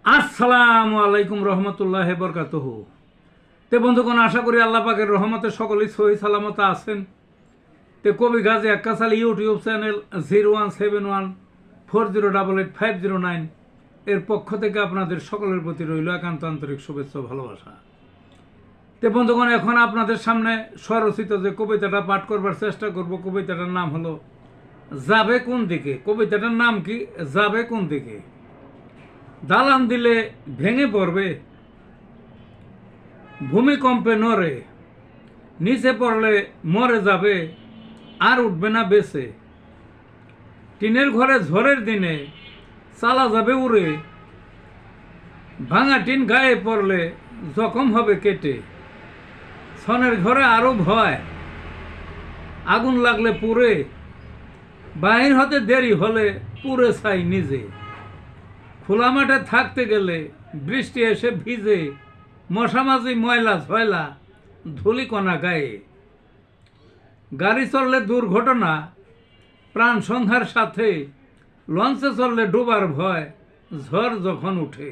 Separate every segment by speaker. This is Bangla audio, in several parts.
Speaker 1: আসসালামু আলাইকুম রহমতুল্লাহ বরকাতুহু। তে বন্ধুগণ, আশা করি আল্লাহ পাকের রহমতে সকলেই সহি সালামত আছেন। তে কবি গাজী আক্কাস আলী ইউটিউব চ্যানেল 017140885009 এর পক্ষ থেকে আপনাদের সকলের প্রতি রইল একান্ত আন্তরিক শুভেচ্ছা ও ভালোবাসা। তে বন্ধুগণ, এখন আপনাদের সামনে স্বরচিত যে কবিতাটা পাঠ করবার চেষ্টা করব, কবিতাটার নাম হলো যাবে কোন দিকে। কবিতাটার নাম কি? যাবে কোন দিকে। দালান দিলে ভেঙে পড়বে, ভূমিকম্পে নড়ে, নিচে পড়লে মরে যাবে, আর উঠবে না বেঁচে। টিনের ঘরে ঝড়ের দিনে চালা যাবে উড়ে, ভাঙা টিন গায়ে পড়লে জখম হবে কেটে। ছনের ঘরে আরো ভয়, আগুন লাগলে পুড়ে, বাহির হতে দেরি হলে পুড়ে ছাই নিজে। খোলা মাঠে থাকতে গেলে বৃষ্টি এসে ভিজে, মশামাছি ময়লা ছয়লা ধুলিকণা গায়ে। গাড়ি চললে দুর্ঘটনা প্রাণ সংহার সাথে, লঞ্চে চললে ডুবার ভয় ঝড় যখন উঠে।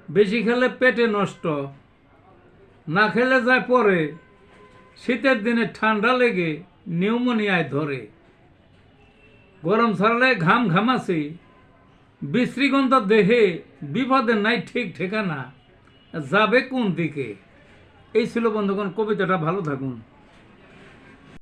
Speaker 1: বেশি খেলে পেটে নষ্ট, না খেলে যায় পরে, শীতের দিনে ঠান্ডা লেগে নিউমোনিয়ায় ধরে। গরম ছাড়লে ঘাম ঘামাছি, বিশ্রীগন্ধ দেহে, বিপদের নাই ঠিক ঠিকানা, যাবে কোন দিকে। এই ছিল বন্ধুগণ কবিতাটা। ভালো থাকুন।